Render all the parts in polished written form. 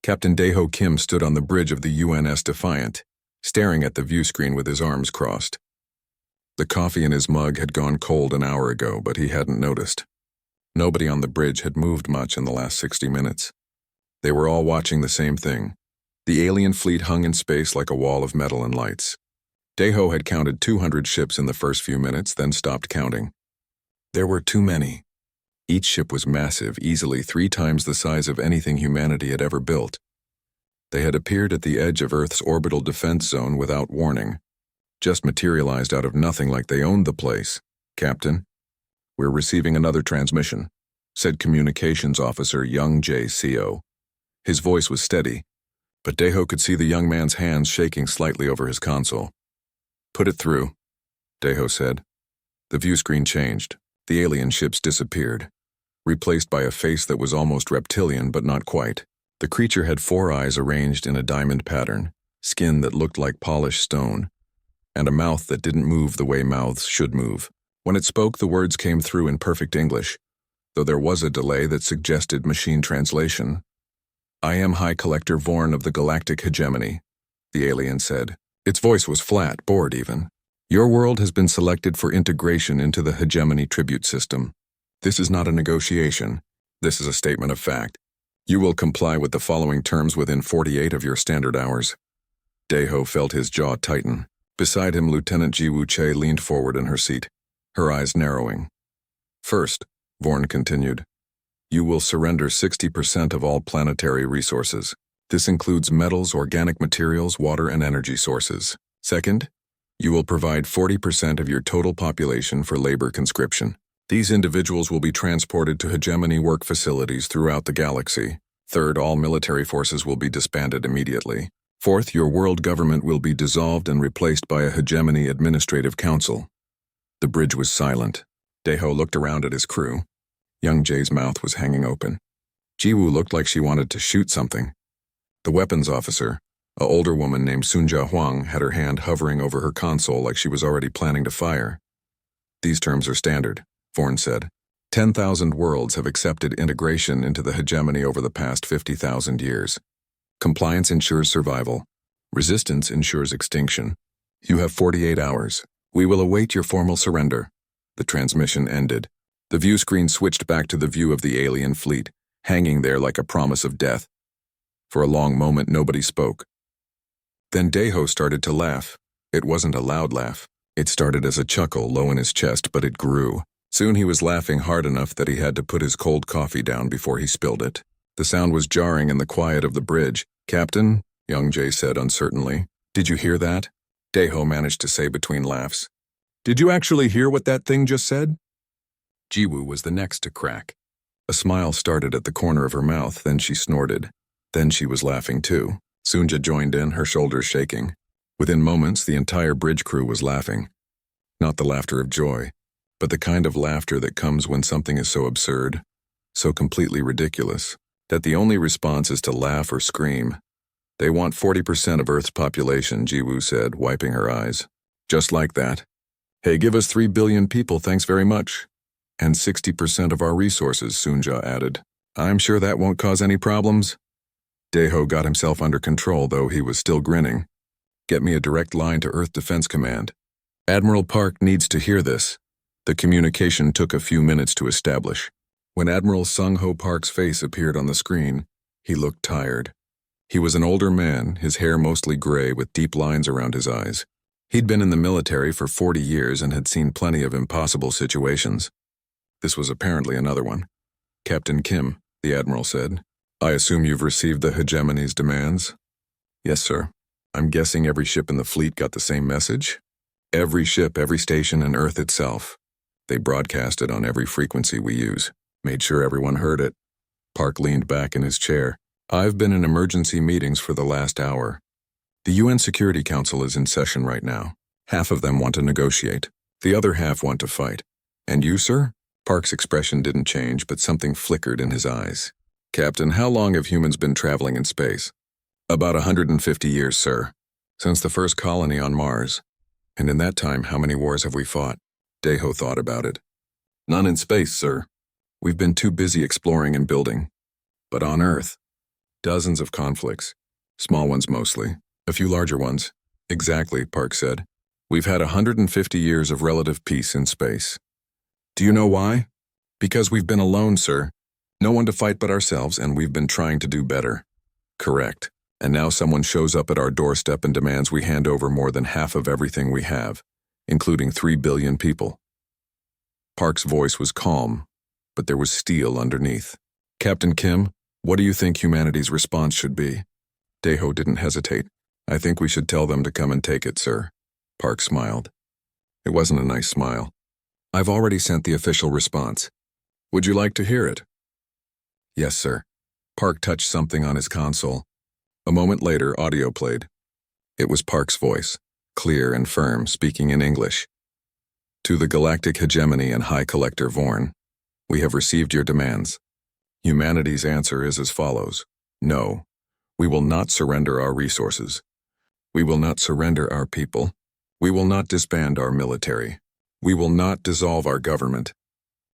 Captain Daeho Kim stood on the bridge of the UNS Defiant, staring at the view screen with his arms crossed. The coffee in his mug had gone cold an hour ago, but he hadn't noticed. Nobody on the bridge had moved much in the last 60 minutes. They were all watching the same thing. The alien fleet hung in space like a wall of metal and lights. Daeho had counted 200 ships in the first few minutes, then stopped counting. There were too many. Each ship was massive, easily 3 times the size of anything humanity had ever built. They had appeared at the edge of Earth's orbital defense zone without warning, just materialized out of nothing like they owned the place. "Captain, we're receiving another transmission," said Communications Officer Young Jae Co. His voice was steady, but Daeho could see the young man's hands shaking slightly over his console. "Put it through," Daeho said. The view screen changed. The alien ships disappeared, replaced by a face that was almost reptilian but not quite. The creature had 4 eyes arranged in a diamond pattern, skin that looked like polished stone, and a mouth that didn't move the way mouths should move. When it spoke, the words came through in perfect English, though there was a delay that suggested machine translation. "I am High Collector Vorn of the Galactic Hegemony," the alien said. Its voice was flat, bored even. "Your world has been selected for integration into the Hegemony tribute system. This is not a negotiation. This is a statement of fact. You will comply with the following terms within 48 of your standard hours." Daeho felt his jaw tighten. Beside him, Lieutenant Jiwoo Che leaned forward in her seat, her eyes narrowing. "First," Vorn continued, "you will surrender 60% of all planetary resources. This includes metals, organic materials, water, and energy sources. Second, you will provide 40% of your total population for labor conscription. These individuals will be transported to hegemony work facilities throughout the galaxy. Third, all military forces will be disbanded immediately. Fourth, your world government will be dissolved and replaced by a hegemony administrative council." The bridge was silent. Daeho looked around at his crew. Young Jae's mouth was hanging open. Jiwoo looked like she wanted to shoot something. The weapons officer, an older woman named Sunja Huang, had her hand hovering over her console like she was already planning to fire. "These terms are standard," Vorn said. 10,000 worlds have accepted integration into the hegemony over the past 50,000 years. Compliance ensures survival. Resistance ensures extinction. You have 48 hours. We will await your formal surrender." The transmission ended. The view screen switched back to the view of the alien fleet, hanging there like a promise of death. For a long moment, nobody spoke. Then Daeho started to laugh. It wasn't a loud laugh. It started as a chuckle low in his chest, but it grew. Soon he was laughing hard enough that he had to put his cold coffee down before he spilled it. The sound was jarring in the quiet of the bridge. "Captain," Young Jae said uncertainly, "did you hear that?" Daeho managed to say between laughs, "Did you actually hear what that thing just said?" Jiwoo was the next to crack. A smile started at the corner of her mouth, then she snorted. Then she was laughing too. Sunja joined in, her shoulders shaking. Within moments, the entire bridge crew was laughing. Not the laughter of joy, but the kind of laughter that comes when something is so absurd, so completely ridiculous, that the only response is to laugh or scream. "They want 40% of Earth's population," Jiwoo said, wiping her eyes. "Just like that. Hey, give us 3 billion people, thanks very much. And 60% of our resources," Sunja added. "I'm sure that won't cause any problems." Daeho got himself under control, though he was still grinning. "Get me a direct line to Earth Defense Command. Admiral Park needs to hear this." The communication took a few minutes to establish. When Admiral Sung-Ho Park's face appeared on the screen, he looked tired. He was an older man, his hair mostly gray with deep lines around his eyes. He'd been in the military for 40 years and had seen plenty of impossible situations. This was apparently another one. "Captain Kim," the Admiral said, "I assume you've received the hegemony's demands?" "Yes, sir. I'm guessing every ship in the fleet got the same message?" "Every ship, every station, and Earth itself. They broadcast it on every frequency we use. Made sure everyone heard it." Park leaned back in his chair. "I've been in emergency meetings for the last hour. The UN Security Council is in session right now. Half of them want to negotiate. The other half want to fight. And you, sir?" Park's expression didn't change, but something flickered in his eyes. "Captain, how long have humans been traveling in space?" "About 150 years, sir. Since the first colony on Mars. And in that time, how many wars have we fought?" Daeho thought about it. "None in space, sir. We've been too busy exploring and building. But on Earth..." Dozens of conflicts. Small ones mostly. A few larger ones. Exactly, Park said. We've had 150 years of relative peace in space. Do you know why? Because we've been alone, sir. No one to fight but ourselves, and we've been trying to do better. Correct. And now someone shows up at our doorstep and demands we hand over more than half of everything we have, including 3 billion people. Park's voice was calm, but there was steel underneath. Captain Kim, what do you think humanity's response should be? Daho didn't hesitate. I think we should tell them to come and take it, sir. Park smiled. It wasn't a nice smile. I've already sent the official response. Would you like to hear it? Yes, sir. Park touched something on his console. A moment later, audio played. It was Park's voice, clear and firm, speaking in English. To the Galactic Hegemony and High Collector Vorn, we have received your demands. Humanity's answer is as follows. No, we will not surrender our resources. We will not surrender our people. We will not disband our military. We will not dissolve our government.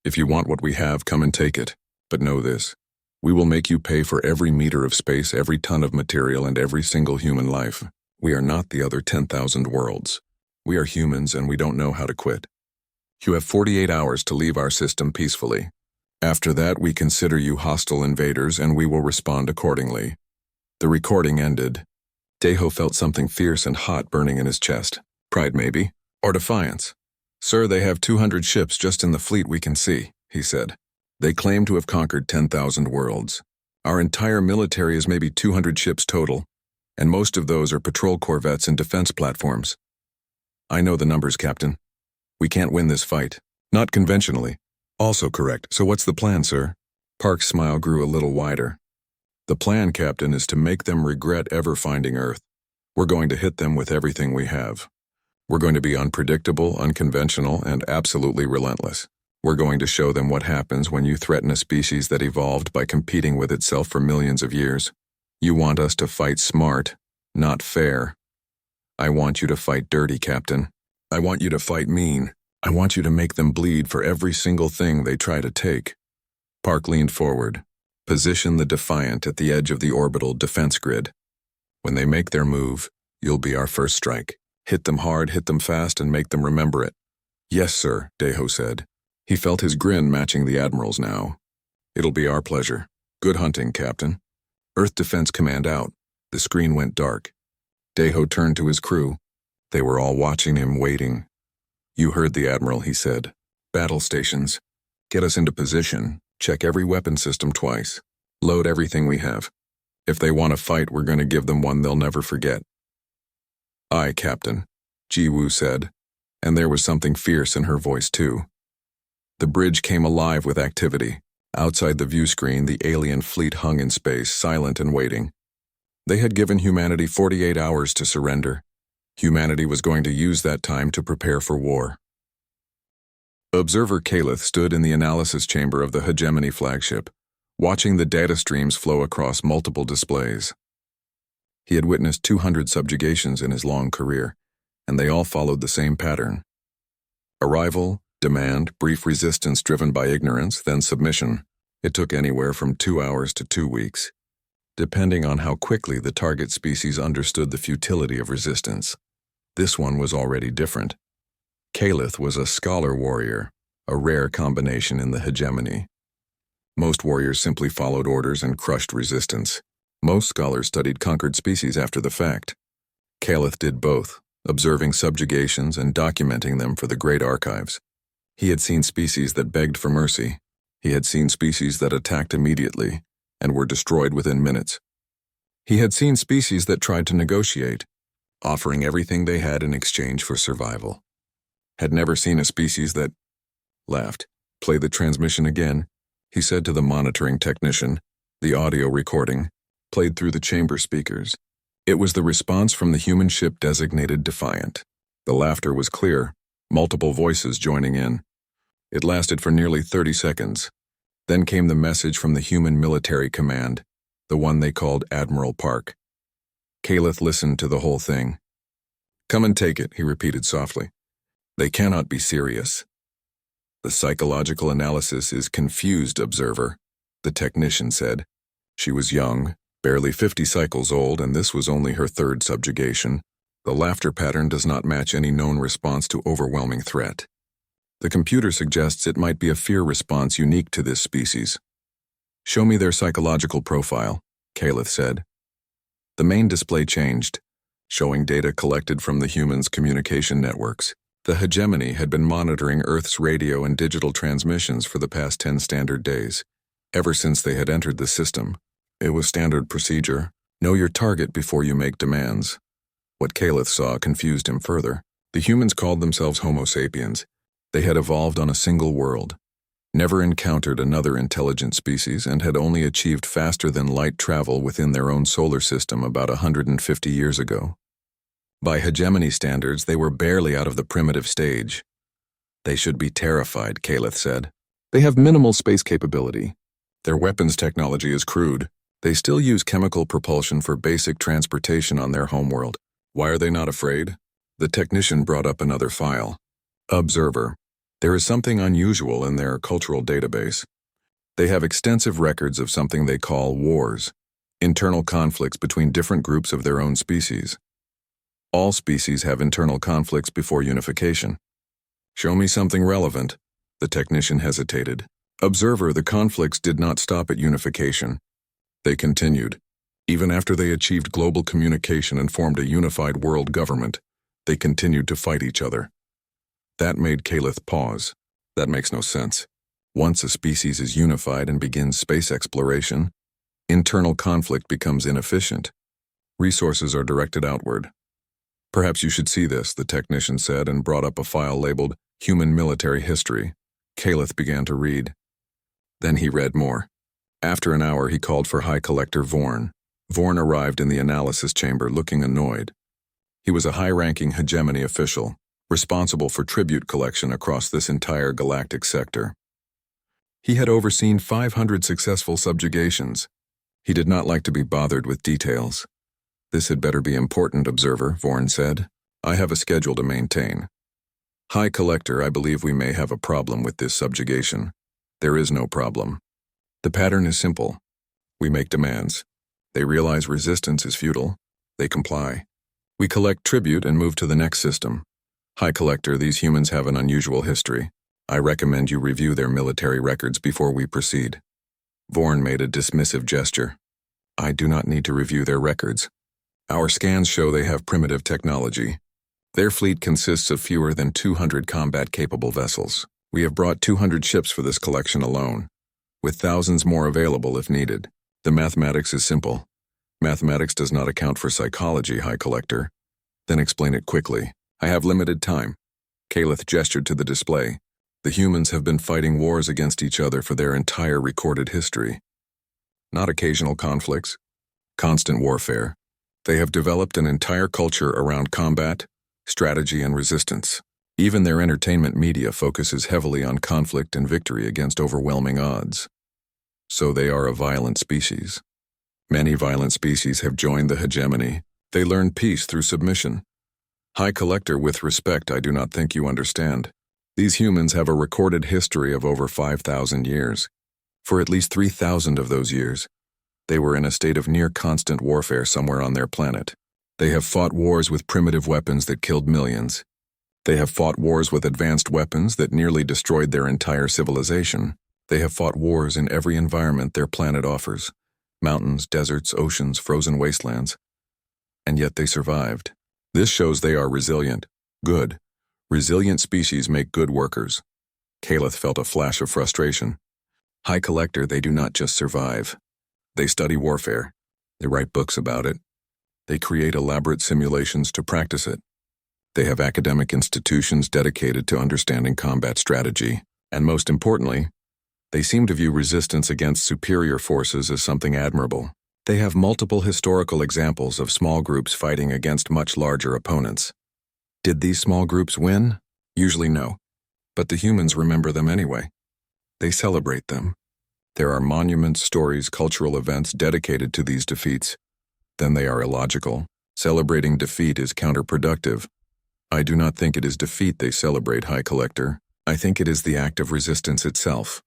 If you want what we have, come and take it. But know this. We will make you pay for every meter of space, every ton of material, and every single human life. We are not the other 10,000 worlds. We are humans and we don't know how to quit. You have 48 hours to leave our system peacefully. After that, we consider you hostile invaders and we will respond accordingly. The recording ended. Daho felt something fierce and hot burning in his chest. Pride maybe, or defiance. Sir, they have 200 ships just in the fleet we can see, he said. They claim to have conquered 10,000 worlds. Our entire military is maybe 200 ships total, and most of those are patrol corvettes and defense platforms. I know the numbers, Captain. We can't win this fight. Not conventionally. Also correct. So what's the plan, sir? Park's smile grew a little wider. The plan, Captain, is to make them regret ever finding Earth. We're going to hit them with everything we have. We're going to be unpredictable, unconventional, and absolutely relentless. We're going to show them what happens when you threaten a species that evolved by competing with itself for millions of years. You want us to fight smart, not fair. I want you to fight dirty, Captain. I want you to fight mean. I want you to make them bleed for every single thing they try to take. Park leaned forward. Position the Defiant at the edge of the orbital defense grid. When they make their move, you'll be our first strike. Hit them hard, hit them fast, and make them remember it. Yes, sir, Daho said. He felt his grin matching the Admiral's now. It'll be our pleasure. Good hunting, Captain. Earth Defense Command out. The screen went dark. Daho turned to his crew. They were all watching him, waiting. You heard the Admiral, he said. Battle stations. Get us into position. Check every weapon system twice. Load everything we have. If they want to fight, we're going to give them one they'll never forget. Aye, Captain, Ji-Woo said, and there was something fierce in her voice too. The bridge came alive with activity. Outside the view screen, the alien fleet hung in space, silent and waiting. They had given humanity 48 hours to surrender. Humanity was going to use that time to prepare for war. Observer Kaleth stood in the analysis chamber of the Hegemony flagship, watching the data streams flow across multiple displays. He had witnessed 200 subjugations in his long career, and they all followed the same pattern. Arrival, demand, brief resistance driven by ignorance, then submission. It took anywhere from 2 hours to 2 weeks, depending on how quickly the target species understood the futility of resistance. This one was already different. Kaleth was a scholar warrior, a rare combination in the hegemony. Most warriors simply followed orders and crushed resistance. Most scholars studied conquered species after the fact. Kaleth did both, observing subjugations and documenting them for the great archives. He had seen species that begged for mercy. He had seen species that attacked immediately and were destroyed within minutes. He had seen species that tried to negotiate, offering everything they had in exchange for survival. Had never seen a species that laughed. Play the transmission again, he said to the monitoring technician. The audio recording played through the chamber speakers. It was the response from the human ship designated Defiant. The laughter was clear, multiple voices joining in. It lasted for nearly 30 seconds. Then came the message from the human military command, the one they called Admiral Park. Kaleth listened to the whole thing. Come and take it, he repeated softly. They cannot be serious. The psychological analysis is confused, observer, the technician said. She was young, Barely 50 cycles old, and this was only her third subjugation. The laughter pattern does not match any known response to overwhelming threat. The computer suggests it might be a fear response unique to this species. Show me their psychological profile, Calith said. The main display changed, showing data collected from the humans' communication networks. The hegemony had been monitoring Earth's radio and digital transmissions for the past 10 standard days, ever since they had entered the system. It was standard procedure. Know your target before you make demands. What Calith saw confused him further. The humans called themselves Homo sapiens. They had evolved on a single world, never encountered another intelligent species, and had only achieved faster-than-light travel within their own solar system about 150 years ago. By hegemony standards, they were barely out of the primitive stage. They should be terrified, Calith said. They have minimal space capability. Their weapons technology is crude. They still use chemical propulsion for basic transportation on their homeworld. Why are they not afraid? The technician brought up another file. Observer. There is something unusual in their cultural database. They have extensive records of something they call wars, internal conflicts between different groups of their own species. All species have internal conflicts before unification. Show me something relevant. The technician hesitated. Observer, the conflicts did not stop at unification. They continued. Even after they achieved global communication and formed a unified world government, they continued to fight each other. That made Calith pause. That makes no sense. Once a species is unified and begins space exploration, internal conflict becomes inefficient. Resources are directed outward. Perhaps you should see this, the technician said, and brought up a file labeled Human Military History. Calith began to read. Then he read more. After an hour, he called for High Collector Vorn. Vorn arrived in the analysis chamber looking annoyed. He was a high-ranking hegemony official, responsible for tribute collection across this entire galactic sector. He had overseen 500 successful subjugations. He did not like to be bothered with details. This had better be important, Observer, Vorn said. I have a schedule to maintain. High Collector, I believe we may have a problem with this subjugation. There is no problem. The pattern is simple. We make demands. They realize resistance is futile. They comply. We collect tribute and move to the next system. High Collector, these humans have an unusual history. I recommend you review their military records before we proceed. Vorn made a dismissive gesture. I do not need to review their records. Our scans show they have primitive technology. Their fleet consists of fewer than 200 combat-capable vessels. We have brought 200 ships for this collection alone, with thousands more available if needed. The mathematics is simple. Mathematics does not account for psychology, High Collector. Then explain it quickly. I have limited time. Calith gestured to the display. The humans have been fighting wars against each other for their entire recorded history. Not occasional conflicts, constant warfare. They have developed an entire culture around combat, strategy, and resistance. Even their entertainment media focuses heavily on conflict and victory against overwhelming odds. So they are a violent species. Many violent species have joined the hegemony. They learn peace through submission. High Collector, with respect, I do not think you understand. These humans have a recorded history of over 5,000 years. For at least 3,000 of those years, they were in a state of near-constant warfare somewhere on their planet. They have fought wars with primitive weapons that killed millions. They have fought wars with advanced weapons that nearly destroyed their entire civilization. They have fought wars in every environment their planet offers. Mountains, deserts, oceans, frozen wastelands. And yet they survived. This shows they are resilient. Good. Resilient species make good workers. Calith felt a flash of frustration. High Collector, they do not just survive. They study warfare. They write books about it. They create elaborate simulations to practice it. They have academic institutions dedicated to understanding combat strategy. And most importantly, they seem to view resistance against superior forces as something admirable. They have multiple historical examples of small groups fighting against much larger opponents. Did these small groups win? Usually no. But the humans remember them anyway. They celebrate them. There are monuments, stories, cultural events dedicated to these defeats. Then they are illogical. Celebrating defeat is counterproductive. I do not think it is defeat they celebrate, High Collector. I think it is the act of resistance itself.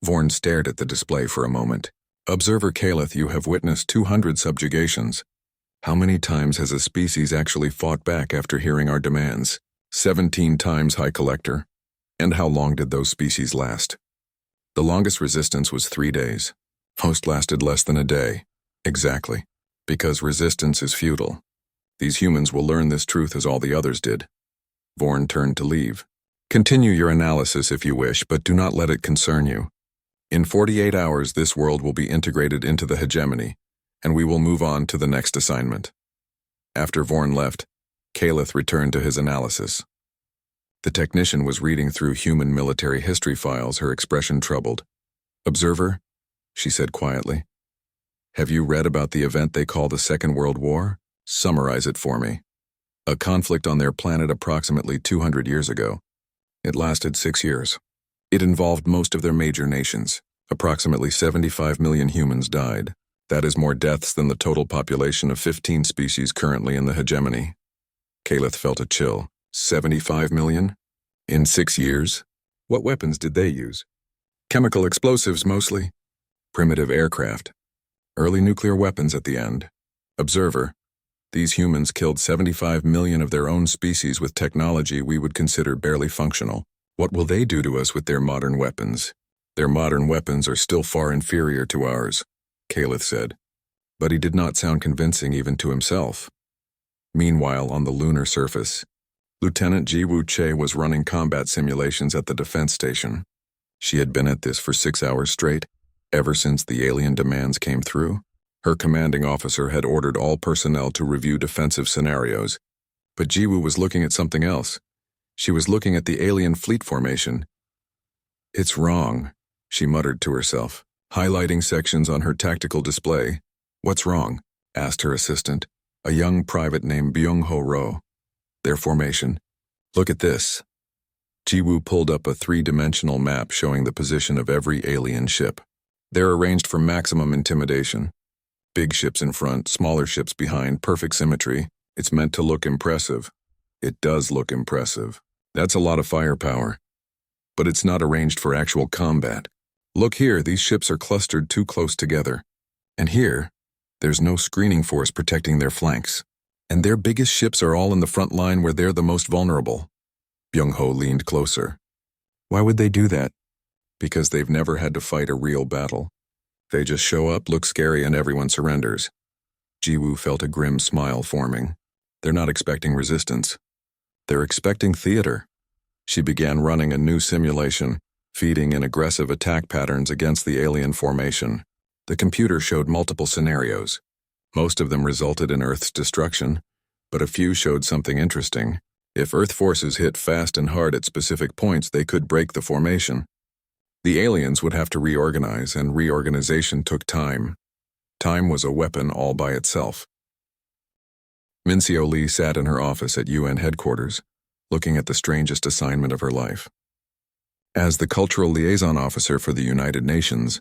Vorn stared at the display for a moment. Observer Calith, you have witnessed 200 subjugations. How many times has a species actually fought back after hearing our demands? 17 times, High Collector. And how long did those species last? The longest resistance was 3 days. Most lasted less than a day. Exactly. Because resistance is futile. These humans will learn this truth as all the others did. Vorn turned to leave. Continue your analysis if you wish, but do not let it concern you. In 48 hours, this world will be integrated into the hegemony, and we will move on to the next assignment. After Vorn left, Calith returned to his analysis. The technician was reading through human military history files, her expression troubled. Observer, she said quietly. Have you read about the event they call the Second World War? Summarize it for me. A conflict on their planet approximately 200 years ago. It lasted 6 years. It involved most of their major nations. Approximately 75 million humans died. That is more deaths than the total population of 15 species currently in the hegemony. Calith felt a chill. 75 million? In 6 years? What weapons did they use? Chemical explosives mostly. Primitive aircraft. Early nuclear weapons at the end. Observer, these humans killed 75 million of their own species with technology we would consider barely functional. What will they do to us with their modern weapons? Their modern weapons are still far inferior to ours, Calith said. But he did not sound convincing even to himself. Meanwhile, on the lunar surface, Lieutenant Jiwoo Che was running combat simulations at the defense station. She had been at this for 6 hours straight, ever since the alien demands came through. Her commanding officer had ordered all personnel to review defensive scenarios, but Jiwoo was looking at something else. She was looking at the alien fleet formation. It's wrong, she muttered to herself, highlighting sections on her tactical display. What's wrong? Asked her assistant, a young private named Byung-ho Ro. Their formation. Look at this. Jiwoo pulled up a 3-dimensional map showing the position of every alien ship. They're arranged for maximum intimidation. Big ships in front, smaller ships behind, perfect symmetry. It's meant to look impressive. It does look impressive. That's a lot of firepower. But it's not arranged for actual combat. Look here, these ships are clustered too close together. And here, there's no screening force protecting their flanks. And their biggest ships are all in the front line where they're the most vulnerable. Byung-ho leaned closer. Why would they do that? Because they've never had to fight a real battle. They just show up, look scary, and everyone surrenders. Jiwoo felt a grim smile forming. They're not expecting resistance. They're expecting theater. She began running a new simulation, feeding in aggressive attack patterns against the alien formation. The computer showed multiple scenarios. Most of them resulted in Earth's destruction, but a few showed something interesting. If Earth forces hit fast and hard at specific points, they could break the formation. The aliens would have to reorganize, and reorganization took time. Time was a weapon all by itself. Min-seo Lee sat in her office at UN headquarters, looking at the strangest assignment of her life. As the cultural liaison officer for the United Nations,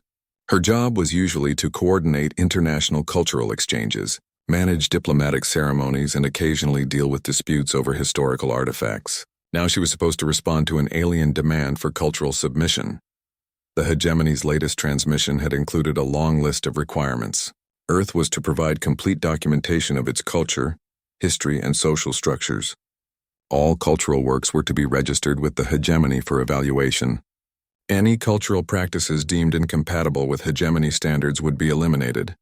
her job was usually to coordinate international cultural exchanges, manage diplomatic ceremonies, and occasionally deal with disputes over historical artifacts. Now she was supposed to respond to an alien demand for cultural submission. The hegemony's latest transmission had included a long list of requirements. Earth was to provide complete documentation of its culture, history, and social structures. All cultural works were to be registered with the hegemony for evaluation. Any cultural practices deemed incompatible with hegemony standards would be eliminated.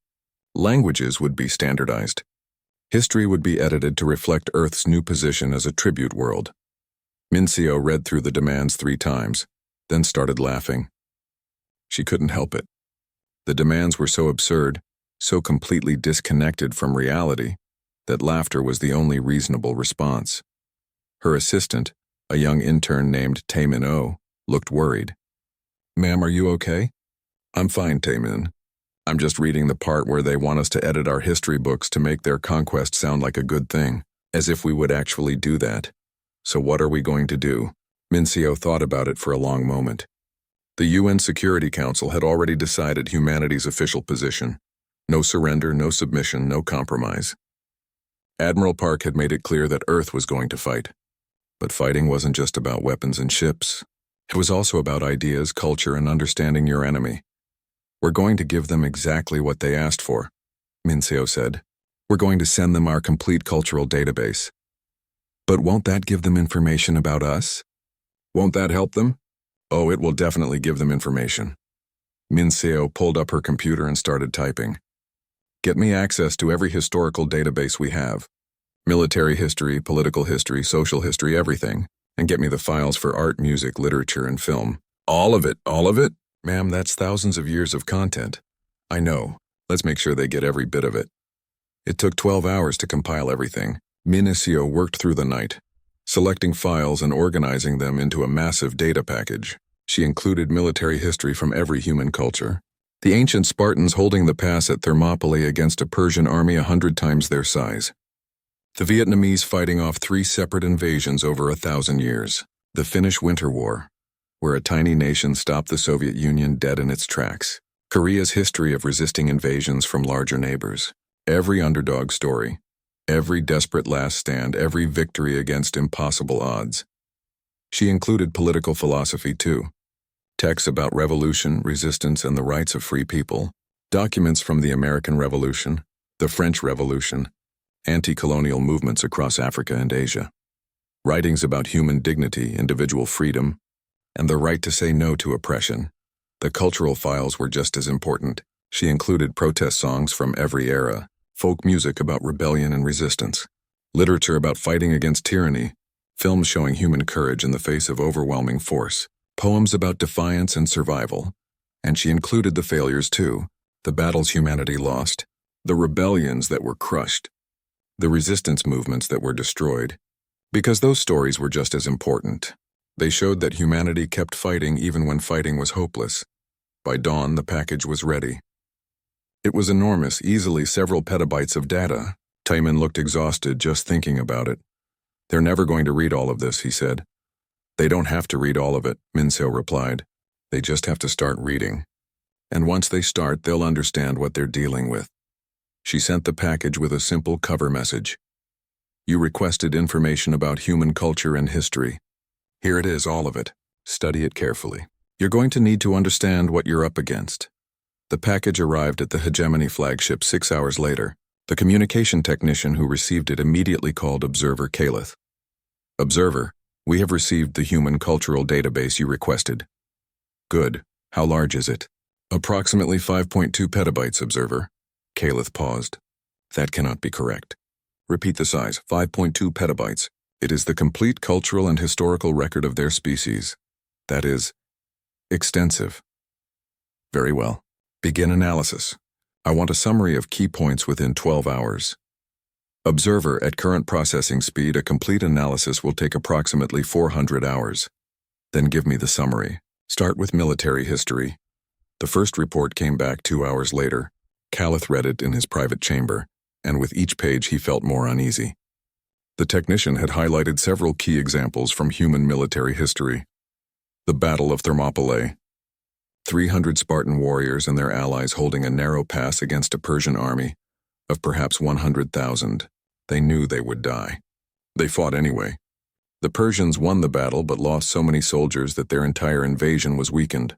Languages would be standardized. History would be edited to reflect Earth's new position as a tribute world. Min-seo read through the demands 3 times, then started laughing. She couldn't help it. The demands were so absurd, so completely disconnected from reality, that laughter was the only reasonable response. Her assistant, a young intern named Taemin Oh, looked worried. Ma'am, are you okay? I'm fine, Taemin. I'm just reading the part where they want us to edit our history books to make their conquest sound like a good thing, as if we would actually do that. So what are we going to do? Min-seo thought about it for a long moment. The UN Security Council had already decided humanity's official position. No surrender, no submission, no compromise. Admiral Park had made it clear that Earth was going to fight. But fighting wasn't just about weapons and ships. It was also about ideas, culture, and understanding your enemy. We're going to give them exactly what they asked for, Minseo said. We're going to send them our complete cultural database. But won't that give them information about us? Won't that help them? Oh, it will definitely give them information. Minseo pulled up her computer and started typing. Get me access to every historical database we have. Military history, political history, social history, everything. And get me the files for art, music, literature, and film. All of it, all of it? Ma'am, that's thousands of years of content. I know. Let's make sure they get every bit of it. It took 12 hours to compile everything. Minseo worked through the night, selecting files and organizing them into a massive data package. She included military history from every human culture. The ancient Spartans holding the pass at Thermopylae against a Persian army 100 times their size. The Vietnamese fighting off 3 separate invasions over 1,000 years. The Finnish Winter War, where a tiny nation stopped the Soviet Union dead in its tracks. Korea's history of resisting invasions from larger neighbors. Every underdog story. Every desperate last stand, every victory against impossible odds. She included political philosophy too. Texts about revolution, resistance, and the rights of free people. Documents from the American Revolution, the French Revolution, anti-colonial movements across Africa and Asia. Writings about human dignity, individual freedom, and the right to say no to oppression. The cultural files were just as important. She included protest songs from every era, folk music about rebellion and resistance, literature about fighting against tyranny, films showing human courage in the face of overwhelming force, poems about defiance and survival. And she included the failures too, the battles humanity lost, the rebellions that were crushed, the resistance movements that were destroyed. Because those stories were just as important. They showed that humanity kept fighting even when fighting was hopeless. By dawn, the package was ready. It was enormous, easily several petabytes of data. Taiman looked exhausted just thinking about it. They're never going to read all of this, he said. They don't have to read all of it, Minseo replied. They just have to start reading. And once they start, they'll understand what they're dealing with. She sent the package with a simple cover message. You requested information about human culture and history. Here it is, all of it. Study it carefully. You're going to need to understand what you're up against. The package arrived at the Hegemony flagship 6 hours later. The communication technician who received it immediately called Observer Calith. Observer, we have received the human cultural database you requested. Good. How large is it? Approximately 5.2 petabytes, Observer. Calith paused. That cannot be correct. Repeat the size, 5.2 petabytes. It is the complete cultural and historical record of their species. That is, extensive. Very well. Begin analysis. I want a summary of key points within 12 hours. Observer, at current processing speed, a complete analysis will take approximately 400 hours. Then give me the summary. Start with military history. The first report came back 2 hours later. Calith read it in his private chamber, and with each page he felt more uneasy. The technician had highlighted several key examples from human military history. The Battle of Thermopylae. 300 Spartan warriors and their allies holding a narrow pass against a Persian army of perhaps 100,000. They knew they would die. They fought anyway. The Persians won the battle but lost so many soldiers that their entire invasion was weakened.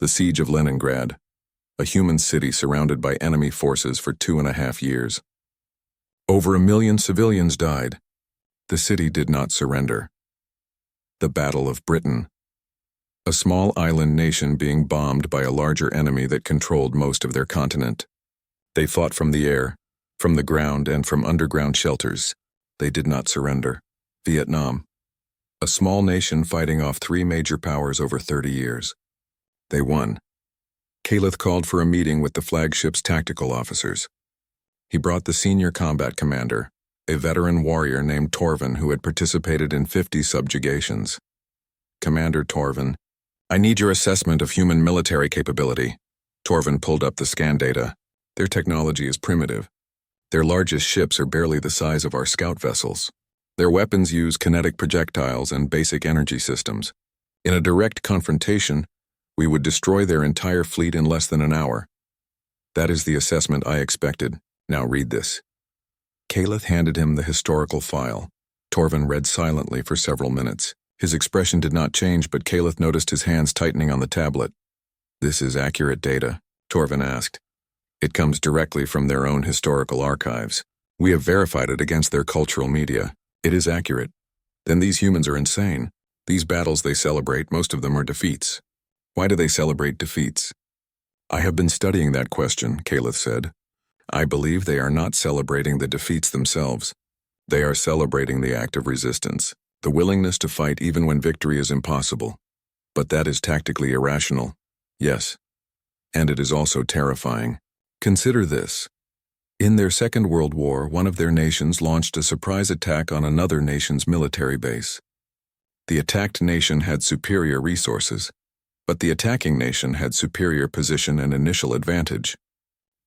The siege of Leningrad, a human city surrounded by enemy forces for 2.5 years. Over 1 million civilians died. The city did not surrender. The Battle of Britain. A small island nation being bombed by a larger enemy that controlled most of their continent. They fought from the air, from the ground, and from underground shelters. They did not surrender. Vietnam. A small nation fighting off 3 major powers over 30 years. They won. Calith called for a meeting with the flagship's tactical officers. He brought the senior combat commander, a veteran warrior named Torvin who had participated in 50 subjugations. Commander Torvin, I need your assessment of human military capability. Torvin pulled up the scan data. Their technology is primitive. Their largest ships are barely the size of our scout vessels. Their weapons use kinetic projectiles and basic energy systems. In a direct confrontation, we would destroy their entire fleet in less than an hour. That is the assessment I expected. Now read this. Calith handed him the historical file. Torvin read silently for several minutes. His expression did not change, but Calith noticed his hands tightening on the tablet. This is accurate data, Torvin asked. It comes directly from their own historical archives. We have verified it against their cultural media. It is accurate. Then these humans are insane. These battles they celebrate, most of them are defeats. Why do they celebrate defeats? I have been studying that question, Calith said. I believe they are not celebrating the defeats themselves. They are celebrating the act of resistance, the willingness to fight even when victory is impossible. But that is tactically irrational. Yes. And it is also terrifying. Consider this. In their Second World War, one of their nations launched a surprise attack on another nation's military base. The attacked nation had superior resources, but the attacking nation had superior position and initial advantage.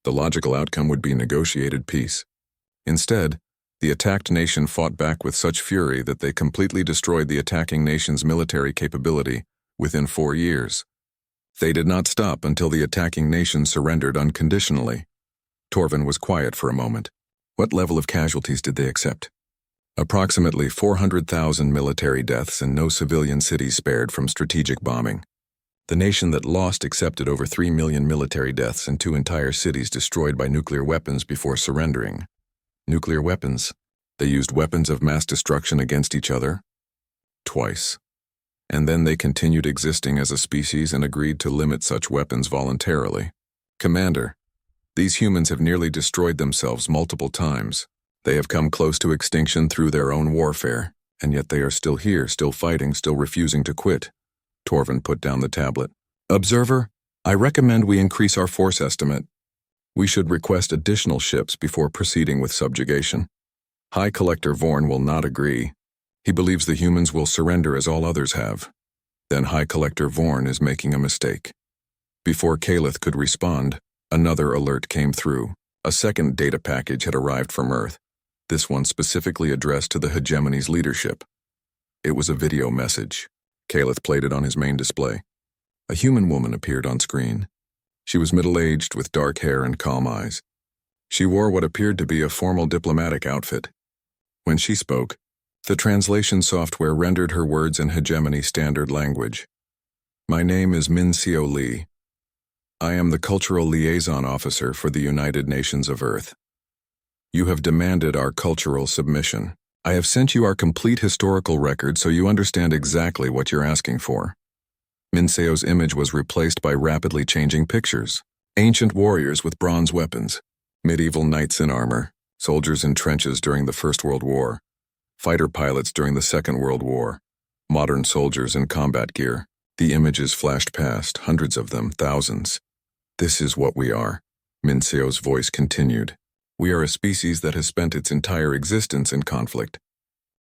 The logical outcome would be negotiated peace. Instead, the attacked nation fought back with such fury that they completely destroyed the attacking nation's military capability within 4 years. They did not stop until the attacking nation surrendered unconditionally. Torvin was quiet for a moment. What level of casualties did they accept? Approximately 400,000 military deaths and no civilian cities spared from strategic bombing. The nation that lost accepted over 3 million military deaths and 2 entire cities destroyed by nuclear weapons before surrendering. Nuclear weapons. They used weapons of mass destruction against each other. Twice. And then they continued existing as a species and agreed to limit such weapons voluntarily. Commander, these humans have nearly destroyed themselves multiple times. They have come close to extinction through their own warfare, and yet they are still here, still fighting, still refusing to quit. Torvin put down the tablet. Observer, I recommend we increase our force estimate. We should request additional ships before proceeding with subjugation. High Collector Vorn will not agree. He believes the humans will surrender as all others have. Then High Collector Vorn is making a mistake. Before Calith could respond, another alert came through. A second data package had arrived from Earth, this one specifically addressed to the hegemony's leadership. It was a video message. Calith played it on his main display. A human woman appeared on screen. She was middle-aged with dark hair and calm eyes. She wore what appeared to be a formal diplomatic outfit. When she spoke, the translation software rendered her words in hegemony standard language. My name is Min Seo Lee. I am the Cultural Liaison Officer for the United Nations of Earth. You have demanded our cultural submission. I have sent you our complete historical record so you understand exactly what you're asking for. Min Seo's image was replaced by rapidly changing pictures. Ancient warriors with bronze weapons, medieval knights in armor, soldiers in trenches during the First World War, fighter pilots during the Second World War, modern soldiers in combat gear. The images flashed past, hundreds of them, thousands. This is what we are, Min Seo's voice continued. We are a species that has spent its entire existence in conflict.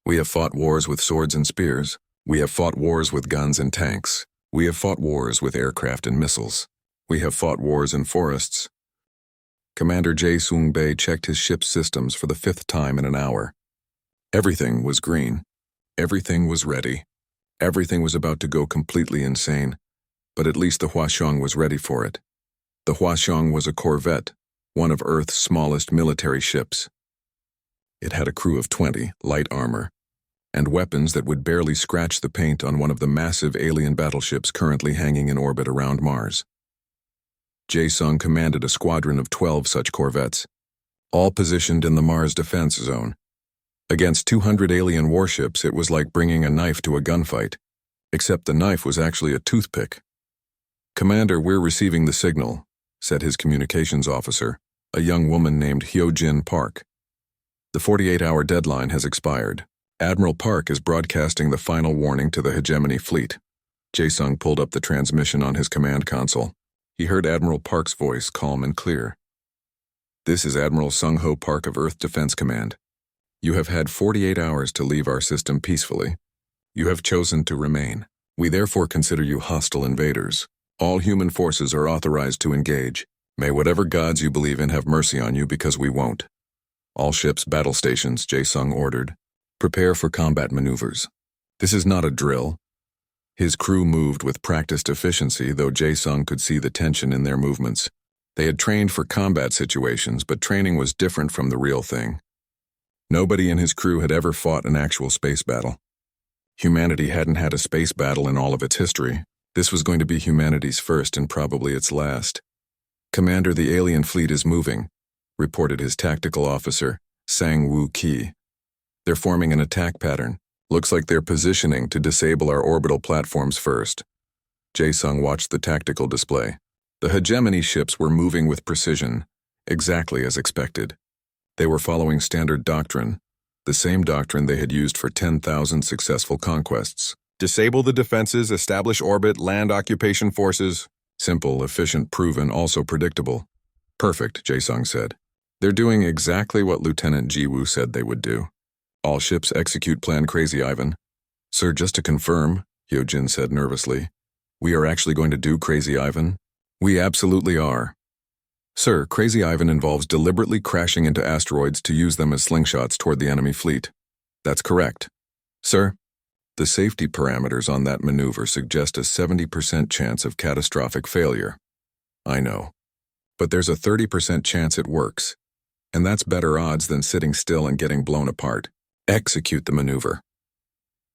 We have fought wars with swords and spears. We have fought wars with guns and tanks. We have fought wars with aircraft and missiles. We have fought wars in forests. Commander Jae Sung-bae checked his ship's systems for the 5th time in an hour. Everything was green. Everything was ready. Everything was about to go completely insane, but at least the Hwaseong was ready for it. The Hwaseong was a corvette, one of Earth's smallest military ships. It had a crew of 20, light armor, and weapons that would barely scratch the paint on one of the massive alien battleships currently hanging in orbit around Mars. Jae-sung commanded a squadron of 12 such corvettes, all positioned in the Mars defense zone. Against 200 alien warships, it was like bringing a knife to a gunfight, except the knife was actually a toothpick. Commander, we're receiving the signal, said his communications officer, a young woman named Hyojin Park. The 48-hour deadline has expired. Admiral Park is broadcasting the final warning to the hegemony fleet. Jae-sung pulled up the transmission on his command console. He heard Admiral Park's voice, calm and clear. This is Admiral Sung-ho Park of Earth Defense Command. You have had 48 hours to leave our system peacefully. You have chosen to remain. We therefore consider you hostile invaders. All human forces are authorized to engage. May whatever gods you believe in have mercy on you because we won't. All ships, battle stations, Jae-sung ordered. Prepare for combat maneuvers. This is not a drill. His crew moved with practiced efficiency, though Jae-sung could see the tension in their movements. They had trained for combat situations, but training was different from the real thing. Nobody in his crew had ever fought an actual space battle. Humanity hadn't had a space battle in all of its history. This was going to be humanity's first and probably its last. "Commander, the alien fleet is moving," reported his tactical officer, Sang Woo Ki. "They're forming an attack pattern. Looks like they're positioning to disable our orbital platforms first." Jae-sung watched the tactical display. The hegemony ships were moving with precision, exactly as expected. They were following standard doctrine, the same doctrine they had used for 10,000 successful conquests. Disable the defenses, establish orbit, land occupation forces. Simple, efficient, proven, also predictable. "Perfect," Jae-sung said. "They're doing exactly what Lieutenant Ji-woo said they would do. All ships execute Plan Crazy Ivan." "Sir, just to confirm," Hyojin said nervously, "we are actually going to do Crazy Ivan?" "We absolutely are." "Sir, Crazy Ivan involves deliberately crashing into asteroids to use them as slingshots toward the enemy fleet." "That's correct." "Sir, the safety parameters on that maneuver suggest a 70% chance of catastrophic failure." "I know. But there's a 30% chance it works. And that's better odds than sitting still and getting blown apart. Execute the maneuver."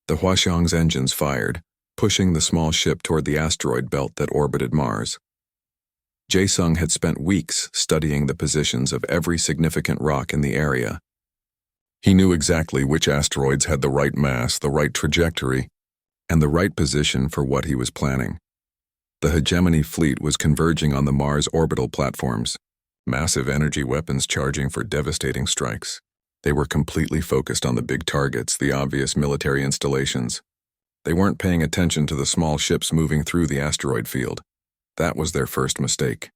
The Hwaseong's engines fired, pushing the small ship toward the asteroid belt that orbited Mars. Jae-sung had spent weeks studying the positions of every significant rock in the area. He knew exactly which asteroids had the right mass, the right trajectory, and the right position for what he was planning. The hegemony fleet was converging on the Mars orbital platforms, massive energy weapons charging for devastating strikes. They were completely focused on the big targets, the obvious military installations. They weren't paying attention to the small ships moving through the asteroid field. That was their first mistake.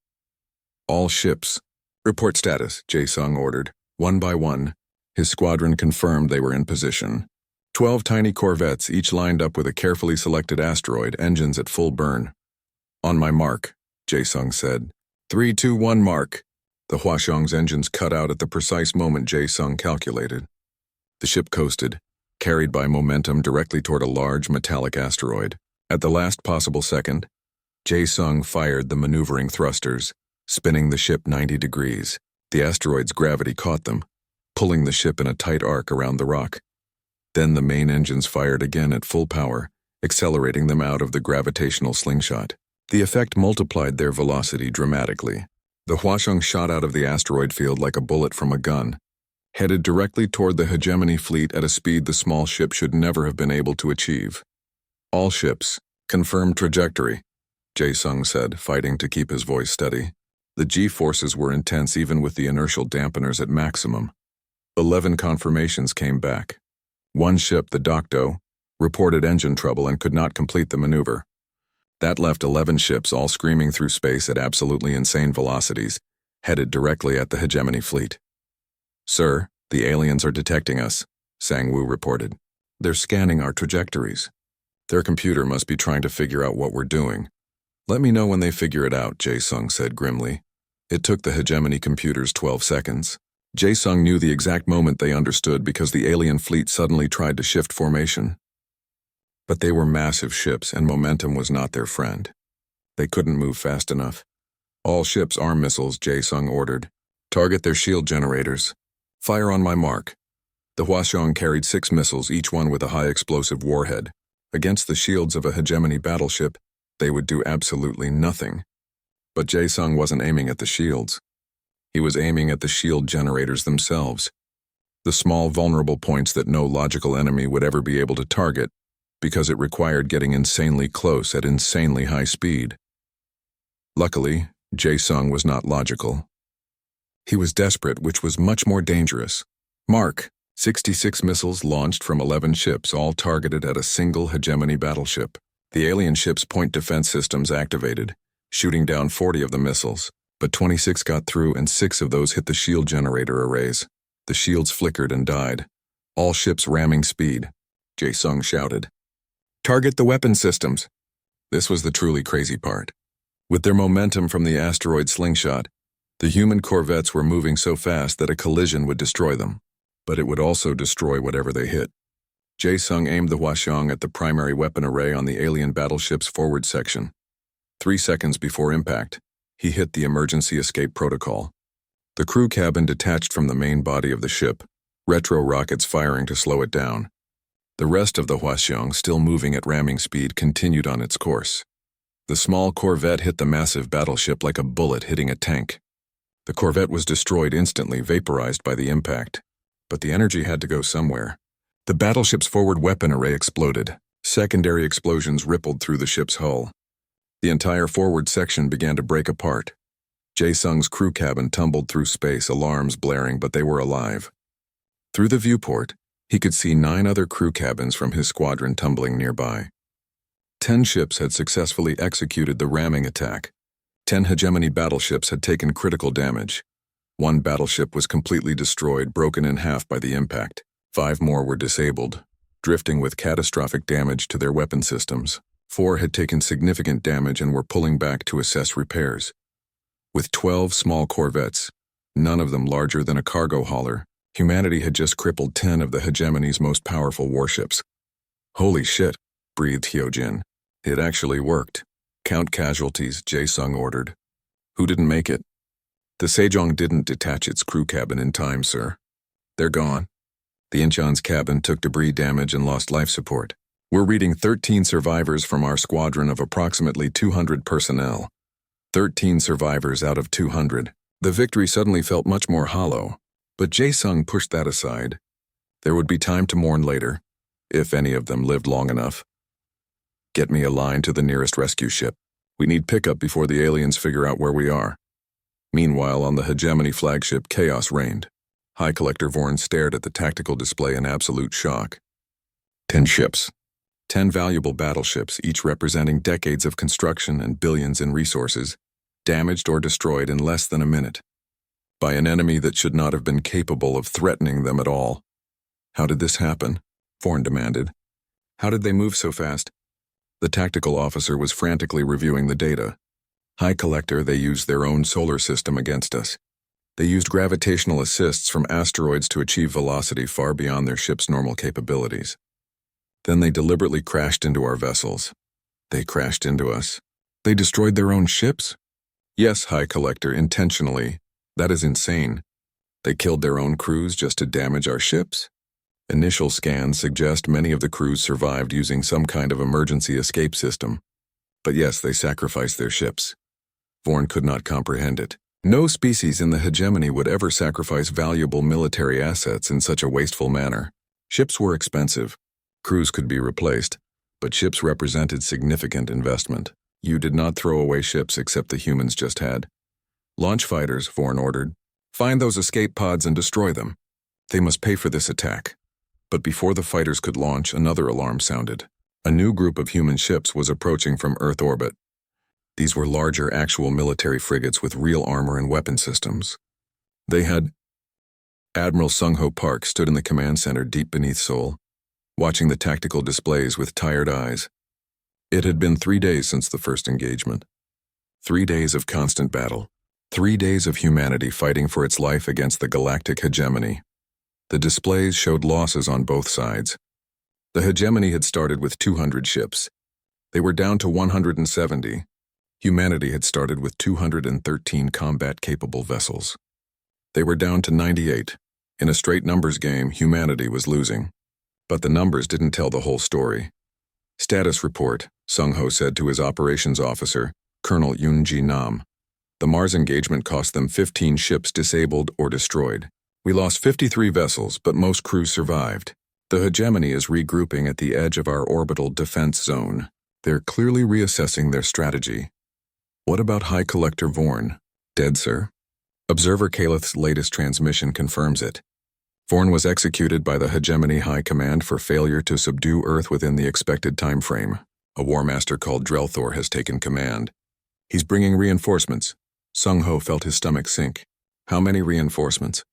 "All ships, report status," Jae-sung ordered. One by one, his squadron confirmed they were in position. 12 tiny corvettes, each lined up with a carefully selected asteroid, engines at full burn. "On my mark," Jae-sung said. 3, 2, 1, mark." The Hwaseong's engines cut out at the precise moment Jae-sung calculated. The ship coasted, carried by momentum directly toward a large metallic asteroid. At the last possible second, Jae-sung fired the maneuvering thrusters, spinning the ship 90 degrees. The asteroid's gravity caught them, pulling the ship in a tight arc around the rock. Then the main engines fired again at full power, accelerating them out of the gravitational slingshot. The effect multiplied their velocity dramatically. The Hwaseong shot out of the asteroid field like a bullet from a gun, headed directly toward the hegemony fleet at a speed the small ship should never have been able to achieve. "All ships, confirm trajectory," Jae-sung said, fighting to keep his voice steady. The G-forces were intense even with the inertial dampeners at maximum. 11 confirmations came back. One ship, the Dokdo, reported engine trouble and could not complete the maneuver. That left 11 ships all screaming through space at absolutely insane velocities, headed directly at the hegemony fleet. "Sir, the aliens are detecting us," Sang-woo reported. "They're scanning our trajectories. Their computer must be trying to figure out what we're doing." "Let me know when they figure it out," Jae-sung said grimly. It took the hegemony computers 12 seconds. Jae-sung knew the exact moment they understood because the alien fleet suddenly tried to shift formation. But they were massive ships and momentum was not their friend. They couldn't move fast enough. "All ships arm missiles," Jae-sung ordered. "Target their shield generators. Fire on my mark." The Hwaseong carried 6 missiles, each one with a high explosive warhead. Against the shields of a hegemony battleship, they would do absolutely nothing. But Jae-sung wasn't aiming at the shields. He was aiming at the shield generators themselves, the small vulnerable points that no logical enemy would ever be able to target because it required getting insanely close at insanely high speed. Luckily, Jae-sung was not logical. He was desperate, which was much more dangerous. Mark, 66 missiles launched from 11 ships, all targeted at a single hegemony battleship. The alien ship's point defense systems activated, shooting down 40 of the missiles, but 26 got through and 6 of those hit the shield generator arrays. The shields flickered and died. "All ships ramming speed," Jae-sung shouted. "Target the weapon systems." This was the truly crazy part. With their momentum from the asteroid slingshot, the human corvettes were moving so fast that a collision would destroy them, but it would also destroy whatever they hit. Jae-sung aimed the Hwaseong at the primary weapon array on the alien battleship's forward section. 3 seconds before impact, he hit the emergency escape protocol. The crew cabin detached from the main body of the ship, retro rockets firing to slow it down. The rest of the Hwaseong, still moving at ramming speed, continued on its course. The small corvette hit the massive battleship like a bullet hitting a tank. The corvette was destroyed instantly, vaporized by the impact. But the energy had to go somewhere. The battleship's forward weapon array exploded. Secondary explosions rippled through the ship's hull. The entire forward section began to break apart. Jae-sung's crew cabin tumbled through space, alarms blaring, but they were alive. Through the viewport, he could see 9 other crew cabins from his squadron tumbling nearby. 10 ships had successfully executed the ramming attack. 10 hegemony battleships had taken critical damage. 1 battleship was completely destroyed, broken in half by the impact. 5 more were disabled, drifting with catastrophic damage to their weapon systems. 4 had taken significant damage and were pulling back to assess repairs. With 12 small corvettes, none of them larger than a cargo hauler, humanity had just crippled 10 of the hegemony's most powerful warships. Holy shit, breathed Hyojin. It actually worked. Count casualties, Jae-sung ordered. Who didn't make it? The Sejong didn't detach its crew cabin in time, sir. They're gone. The Incheon's cabin took debris damage and lost life support. We're reading 13 survivors from our squadron of approximately 200 personnel. 13 survivors out of 200. The victory suddenly felt much more hollow, but Jae-sung pushed that aside. There would be time to mourn later, if any of them lived long enough. Get me a line to the nearest rescue ship. We need pickup before the aliens figure out where we are. Meanwhile, on the hegemony flagship, chaos reigned. High Collector Vorn stared at the tactical display in absolute shock. 10 ships. 10 valuable battleships, each representing decades of construction and billions in resources, damaged or destroyed in less than a minute. By an enemy that should not have been capable of threatening them at all. How did this happen? Vorn demanded. How did they move so fast? The tactical officer was frantically reviewing the data. High Collector, they used their own solar system against us. They used gravitational assists from asteroids to achieve velocity far beyond their ship's normal capabilities. Then they deliberately crashed into our vessels. They crashed into us. They destroyed their own ships? Yes, High Collector, intentionally. That is insane. They killed their own crews just to damage our ships? Initial scans suggest many of the crews survived using some kind of emergency escape system. But yes, they sacrificed their ships. Vorn could not comprehend it. No species in the hegemony would ever sacrifice valuable military assets in such a wasteful manner. Ships were expensive. Crews could be replaced, but ships represented significant investment. You did not throw away ships except the humans just had. Launch fighters, Vorn ordered. Find those escape pods and destroy them. They must pay for this attack. But before the fighters could launch, another alarm sounded. A new group of human ships was approaching from Earth orbit. These were larger actual military frigates with real armor and weapon systems. They had... Admiral Sung-ho Park stood in the command center deep beneath Seoul, watching the tactical displays with tired eyes. It had been 3 days since the first engagement. 3 days of constant battle. 3 days of humanity fighting for its life against the galactic hegemony. The displays showed losses on both sides. The hegemony had started with 200 ships. They were down to 170. Humanity had started with 213 combat-capable vessels. They were down to 98. In a straight numbers game, humanity was losing. But the numbers didn't tell the whole story. Status report, Sung-ho said to his operations officer, Colonel Yoon-ji Nam. The Mars engagement cost them 15 ships disabled or destroyed. We lost 53 vessels, but most crews survived. The hegemony is regrouping at the edge of our orbital defense zone. They're clearly reassessing their strategy. What about High Collector Vorn? Dead, sir? Observer Kaleth's latest transmission confirms it. Vorn was executed by the Hegemony High Command for failure to subdue Earth within the expected time frame. A war master called Drelthor has taken command. He's bringing reinforcements. Sung-ho felt his stomach sink. How many reinforcements?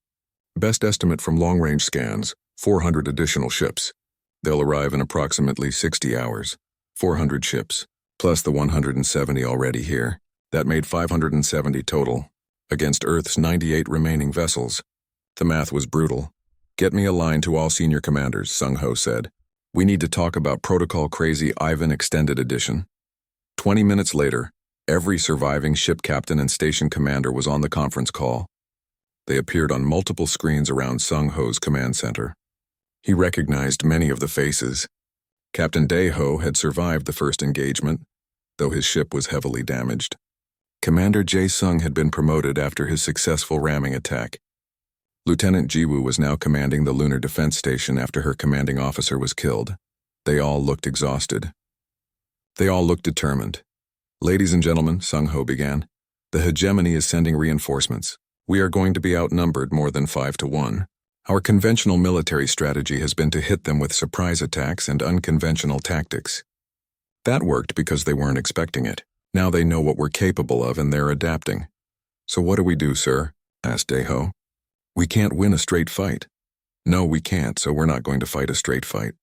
Best estimate from long-range scans, 400 additional ships. They'll arrive in approximately 60 hours. 400 ships, plus the 170 already here. That made 570 total, against Earth's 98 remaining vessels. The math was brutal. Get me a line to all senior commanders, Sung-ho said. We need to talk about Protocol Crazy Ivan Extended Edition. 20 minutes later, every surviving ship captain and station commander was on the conference call. They appeared on multiple screens around Sung-ho's command center. He recognized many of the faces. Captain Dae-ho had survived the first engagement. though his ship was heavily damaged. Commander Jae-sung had been promoted after his successful ramming attack. Lieutenant Jiwoo was now commanding the Lunar Defense Station after her commanding officer was killed. They all looked exhausted. They all looked determined. "Ladies and gentlemen," Sung-ho began, "the hegemony is sending reinforcements. We are going to be outnumbered more than 5-1. Our conventional military strategy has been to hit them with surprise attacks and unconventional tactics. That worked because they weren't expecting it. Now they know what we're capable of and they're adapting." "So what do we do, sir?" asked Daeho. "We can't win a straight fight." "No, we can't, so we're not going to fight a straight fight.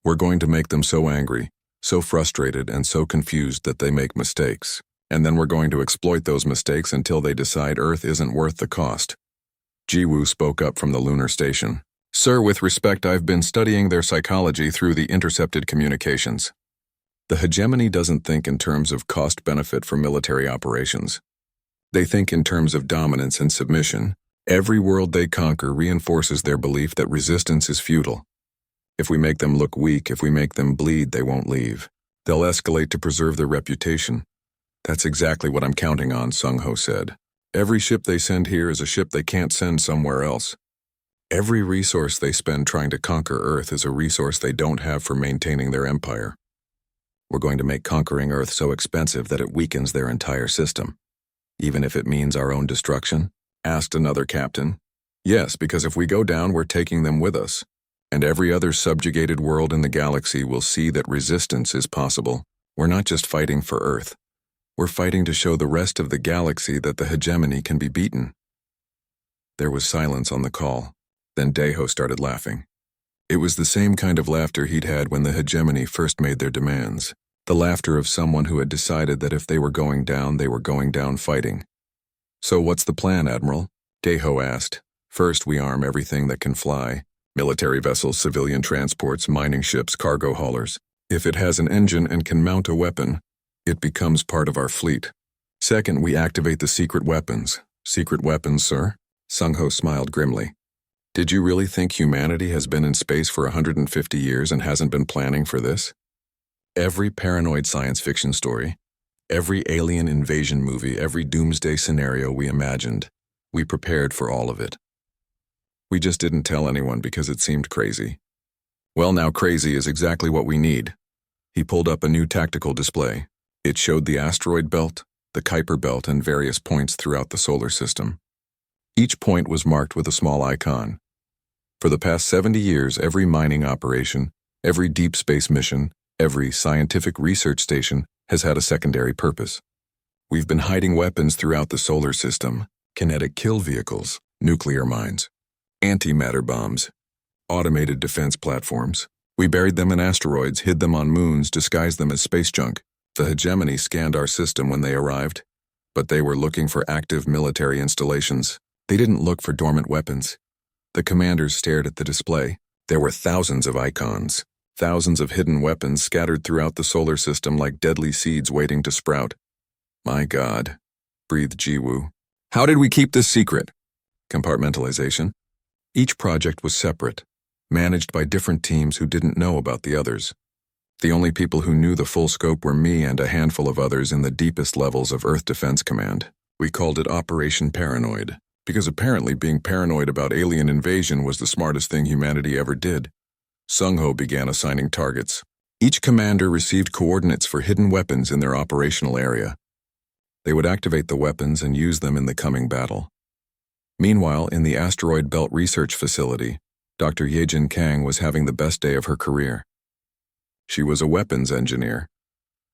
We're going to make them so angry, so frustrated, and so confused that they make mistakes. And then we're going to exploit those mistakes until they decide Earth isn't worth the cost." Jiwoo spoke up from the lunar station. "Sir, with respect, I've been studying their psychology through the intercepted communications. The hegemony doesn't think in terms of cost-benefit for military operations. They think in terms of dominance and submission. Every world they conquer reinforces their belief that resistance is futile. If we make them look weak, if we make them bleed, they won't leave. They'll escalate to preserve their reputation." "That's exactly what I'm counting on," Sung-ho said. "Every ship they send here is a ship they can't send somewhere else. Every resource they spend trying to conquer Earth is a resource they don't have for maintaining their empire. We're going to make conquering Earth so expensive that it weakens their entire system." "Even if it means our own destruction?" asked another captain. "Yes, because if we go down, we're taking them with us. And every other subjugated world in the galaxy will see that resistance is possible. We're not just fighting for Earth. We're fighting to show the rest of the galaxy that the hegemony can be beaten." There was silence on the call. Then Daeho started laughing. It was the same kind of laughter he'd had when the hegemony first made their demands. The laughter of someone who had decided that if they were going down, they were going down fighting. "So what's the plan, Admiral?" Daeho asked. "First, we arm everything that can fly. Military vessels, civilian transports, mining ships, cargo haulers. If it has an engine and can mount a weapon, it becomes part of our fleet. Second, we activate the secret weapons." "Secret weapons, sir?" Sung-ho smiled grimly. "Did you really think humanity has been in space for 150 years and hasn't been planning for this? Every paranoid science fiction story, every alien invasion movie, every doomsday scenario we imagined, we prepared for all of it. We just didn't tell anyone because it seemed crazy. Well, now crazy is exactly what we need." He pulled up a new tactical display. It showed the asteroid belt, the Kuiper belt, and various points throughout the solar system. Each point was marked with a small icon. For the past 70 years, every mining operation, every deep space mission, every scientific research station has had a secondary purpose. We've been hiding weapons throughout the solar system: kinetic kill vehicles, nuclear mines, antimatter bombs, automated defense platforms. We buried them in asteroids, hid them on moons, disguised them as space junk. The hegemony scanned our system when they arrived, but they were looking for active military installations. They didn't look for dormant weapons. The commanders stared at the display. There were thousands of icons, thousands of hidden weapons scattered throughout the solar system like deadly seeds waiting to sprout. "My God," breathed Jiwoo. "How did we keep this secret?" Compartmentalization. Each project was separate, managed by different teams who didn't know about the others. The only people who knew the full scope were me and a handful of others in the deepest levels of Earth Defense Command. We called it Operation Paranoid, because apparently being paranoid about alien invasion was the smartest thing humanity ever did. Sung-ho began assigning targets. Each commander received coordinates for hidden weapons in their operational area. They would activate the weapons and use them in the coming battle. Meanwhile, in the asteroid belt research facility, Dr. Yejin Kang was having the best day of her career. She was a weapons engineer,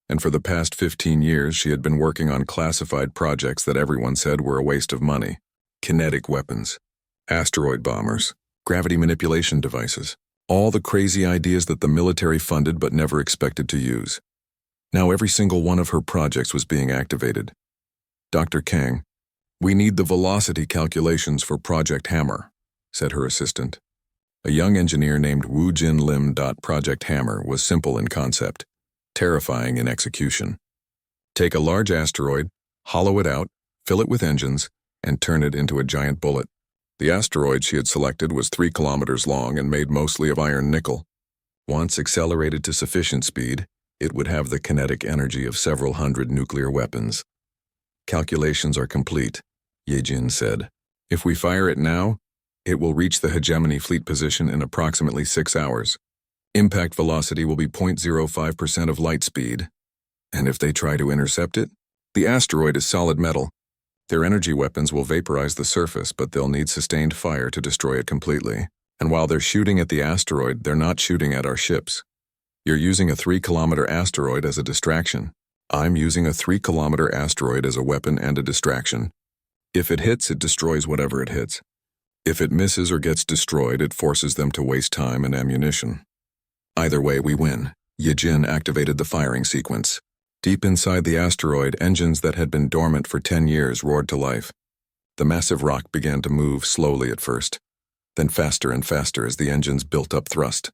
and for the past 15 years she had been working on classified projects that everyone said were a waste of money. Kinetic weapons, asteroid bombers, gravity manipulation devices, all the crazy ideas that the military funded but never expected to use. Now every single one of her projects was being activated. "Dr. Kang, we need the velocity calculations for Project Hammer," said her assistant. A young engineer named Woo Jin Lim. Project Hammer was simple in concept, terrifying in execution. Take a large asteroid, hollow it out, fill it with engines, and turn it into a giant bullet. The asteroid she had selected was 3 kilometers long and made mostly of iron nickel. Once accelerated to sufficient speed, It would have the kinetic energy of several hundred nuclear weapons. Calculations are complete, Yejin said. If we fire it now, it will reach the hegemony fleet position in approximately 6 hours. Impact velocity will be 0.05% of light speed. And if they try to intercept it? The asteroid is solid metal. Their energy weapons will vaporize the surface, but they'll need sustained fire to destroy it completely. And while they're shooting at the asteroid, they're not shooting at our ships. You're using a 3-kilometer asteroid as a distraction. I'm using a 3-kilometer asteroid as a weapon and a distraction. If it hits, it destroys whatever it hits. If it misses or gets destroyed, it forces them to waste time and ammunition. Either way, we win. Yejin activated the firing sequence. Deep inside the asteroid, engines that had been dormant for 10 years roared to life. The massive rock began to move slowly at first, then faster and faster as the engines built up thrust.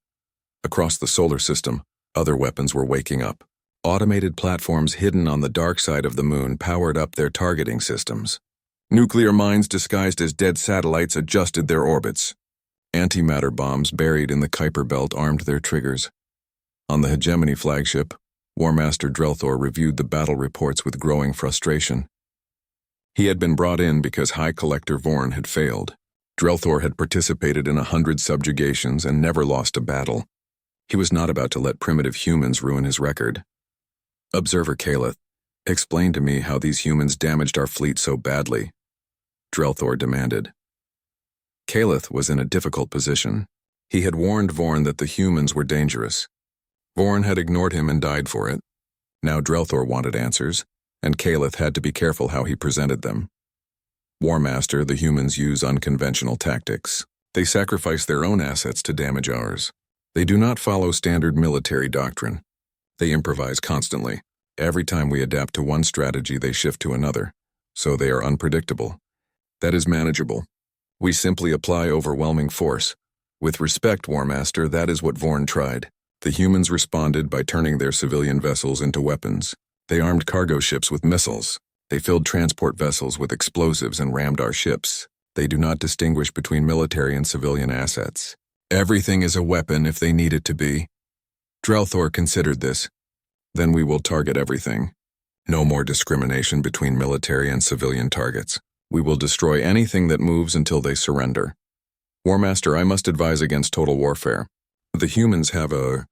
Across the solar system, other weapons were waking up. Automated platforms hidden on the dark side of the moon powered up their targeting systems. Nuclear mines disguised as dead satellites adjusted their orbits. Antimatter bombs buried in the Kuiper Belt armed their triggers. On the Hegemony flagship, War Master Drelthor reviewed the battle reports with growing frustration. He had been brought in because High Collector Vorn had failed. Drelthor had participated in 100 subjugations and never lost a battle. He was not about to let primitive humans ruin his record. Observer Kaleth, explain to me how these humans damaged our fleet so badly, Drelthor demanded. Kaleth was in a difficult position. He had warned Vorn that the humans were dangerous. Vorn had ignored him and died for it. Now Drelthor wanted answers, and Kaleth had to be careful how he presented them. War Master, the humans use unconventional tactics. They sacrifice their own assets to damage ours. They do not follow standard military doctrine. They improvise constantly. Every time we adapt to one strategy, they shift to another. So they are unpredictable. That is manageable. We simply apply overwhelming force. With respect, War Master, that is what Vorn tried. The humans responded by turning their civilian vessels into weapons. They armed cargo ships with missiles. They filled transport vessels with explosives and rammed our ships. They do not distinguish between military and civilian assets. Everything is a weapon if they need it to be. Drelthor considered this. Then we will target everything. No more discrimination between military and civilian targets. We will destroy anything that moves until they surrender. War Master, I must advise against total warfare. The humans have a